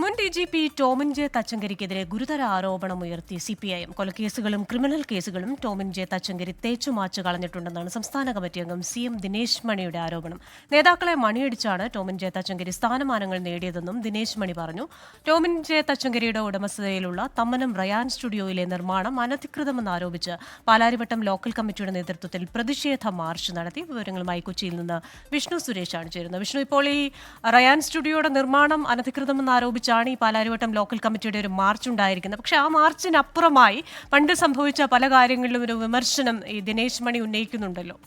മുൻ DGP Tomin J തച്ചങ്കരിക്കെതിരെ ഗുരുതര ആരോപണമുയർത്തി CPIM. കൊലക്കേസുകളും criminal കേസുകളും ടോമിൻ ജെ തച്ചങ്കരി തേച്ചുമാച്ചു കളഞ്ഞിട്ടുണ്ടെന്നാണ് സംസ്ഥാന കമ്മിറ്റി അംഗം CM ദിനേശ് മണിയുടെ ആരോപണം. നേതാക്കളെ മണിയടിച്ചാണ് ടോമിൻ ജെ തച്ചങ്കരി സ്ഥാനമാനങ്ങൾ നേടിയതെന്നും ദിനേശ് മണി പറഞ്ഞു. ടോമിൻ ജെ തച്ചങ്കരിയുടെ ഉടമസ്ഥതയിലുള്ള തമ്മനം റയാൻ സ്റ്റുഡിയോയിലെ നിർമ്മാണം അനധികൃതമെന്നാരോപിച്ച് പാലാരിവട്ടം ലോക്കൽ കമ്മിറ്റിയുടെ നേതൃത്വത്തിൽ പ്രതിഷേധ മാർച്ച് നടത്തി. വിവരങ്ങളുമായി കൊച്ചിയിൽ നിന്ന് വിഷ്ണു സുരേഷാണ് ചേരുന്നത്. വിഷ്ണു, ഇപ്പോൾ ഈ റയാൻ സ്റ്റുഡിയോയുടെ നിർമ്മാണം അനധികൃതമെന്നാരോപിച്ച് ഈ പാലാരിവട്ടം ലോക്കൽ കമ്മിറ്റിയുടെ ഒരു മാർച്ച് ഉണ്ടായിരിക്കുന്നത്. പക്ഷേ ആ മാർച്ചിനപ്പുറമായി പണ്ട് സംഭവിച്ച പല കാര്യങ്ങളിലും ഒരു വിമർശനം ഈ ദിനേശ് മണി ഉന്നയിക്കുന്നുണ്ടല്ലോ.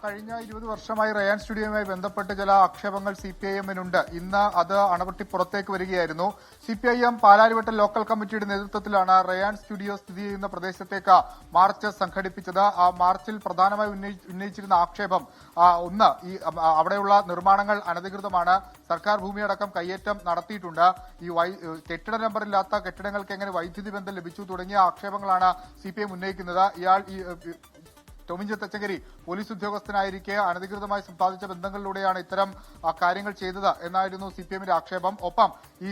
കഴിഞ്ഞ 20 വർഷമായി റയാൻ സ്റ്റുഡിയോയുമായി ബന്ധപ്പെട്ട് ചില ആക്ഷേപങ്ങൾ CPIM-നുണ്ട്. ഇന്ന് അത് അണപൊട്ടി പുറത്തേക്ക് വരികയായിരുന്നു. CPIM പാലാരിവട്ടം ലോക്കൽ കമ്മിറ്റിയുടെ നേതൃത്വത്തിലാണ് റയാൻ സ്റ്റുഡിയോ സ്ഥിതി ചെയ്യുന്ന പ്രദേശത്തേക്ക് മാർച്ച് സംഘടിപ്പിച്ചത്. ആ മാർച്ചിൽ പ്രധാനമായി ഉന്നയിച്ചിരുന്ന ആക്ഷേപം ഒന്ന്, ഈ അവിടെയുള്ള നിർമ്മാണങ്ങൾ അനധികൃതമാണ്, സർക്കാർ ഭൂമിയടക്കം കയ്യേറ്റം നടത്തിയിട്ടുണ്ട്, ഈ കെട്ടിട നമ്പറില്ലാത്ത കെട്ടിടങ്ങൾക്ക് എങ്ങനെ വൈദ്യുതി ബന്ധം ലഭിച്ചു തുടങ്ങിയ ആക്ഷേപങ്ങളാണ് CPIM ഉന്നയിക്കുന്നത്. ഇയാൾ ടോമിൻ ജെ തച്ചങ്കരി പോലീസ് ഉദ്യോഗസ്ഥനായിരിക്കെ അനധികൃതമായി സമ്പാദിച്ച ബന്ധങ്ങളിലൂടെയാണ് ഇത്തരം കാര്യങ്ങൾ ചെയ്തത് എന്നായിരുന്നു CPIM-ന്റെ ആക്ഷേപം. ഒപ്പം ഈ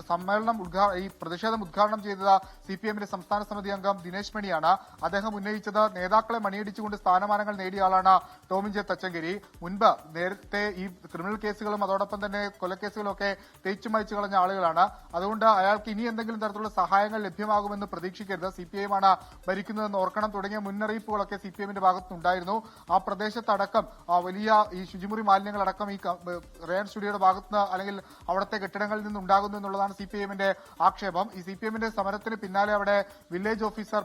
സമ്മേളനം ഈ പ്രതിഷേധം ഉദ്ഘാടനം ചെയ്തത് CPIM-ന്റെ സംസ്ഥാന സമിതി അംഗം ദിനേശ് മണിയാണ്. അദ്ദേഹം ഉന്നയിച്ചത് നേതാക്കളെ മണിയടിച്ചുകൊണ്ട് സ്ഥാനമാനങ്ങൾ നേടിയ ആളാണ് ടോമിൻ ജെ തച്ചങ്കരി. മുൻപ് നേരത്തെ ഈ ക്രിമിനൽ കേസുകളും അതോടൊപ്പം തന്നെ കൊലക്കേസുകളും ഒക്കെ തേച്ചുമായ്ച്ചു കളഞ്ഞ ആളുകളാണ്. അതുകൊണ്ട് അയാൾക്ക് ഇനി എന്തെങ്കിലും തരത്തിലുള്ള സഹായങ്ങൾ ലഭ്യമാകുമെന്ന് പ്രതീക്ഷിക്കരുത്, CPIM-ആണ് ഭരിക്കുന്നതെന്ന് ഓർക്കണം തുടങ്ങിയ മുന്നറിയിപ്പുകളൊക്കെ CPIM-ന്റെ ഭാഗത്തുനിന്നുണ്ടായിരുന്നു. ആ പ്രദേശത്തടക്കം വലിയ ഈ ശുചിമുറി മാലിന്യങ്ങളടക്കം ഈ റയാൻ സ്റ്റുഡിയോയുടെ ഭാഗത്തുനിന്ന് അല്ലെങ്കിൽ അവിടുത്തെ കെട്ടിടങ്ങളിൽ നിന്ന് ഉണ്ടാകുന്നു എന്നുള്ളതാണ് CPIM-ന്റെ ആക്ഷേപം. ഈ CPIM-ന്റെ സമരത്തിന് പിന്നാലെ അവിടെ വില്ലേജ് ഓഫീസർ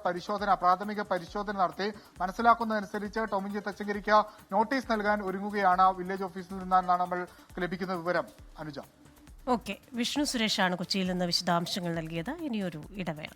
പ്രാഥമിക പരിശോധന നടത്തി. മനസ്സിലാക്കുന്നതനുസരിച്ച് ടോമിൻ ജെ തച്ചങ്കരിക്ക് നോട്ടീസ് നൽകാൻ ഒരുങ്ങുകയാണ് വില്ലേജ് ഓഫീസിൽ നിന്നാണ് നമ്മൾ ലഭിക്കുന്ന വിവരം. അനുജ. ഓക്കെ, വിഷ്ണു സുരേഷാണ് കൊച്ചിയിൽ നിന്ന് വിശദാംശങ്ങൾ നൽകിയത്. ഇനിയൊരു ഇടവേള.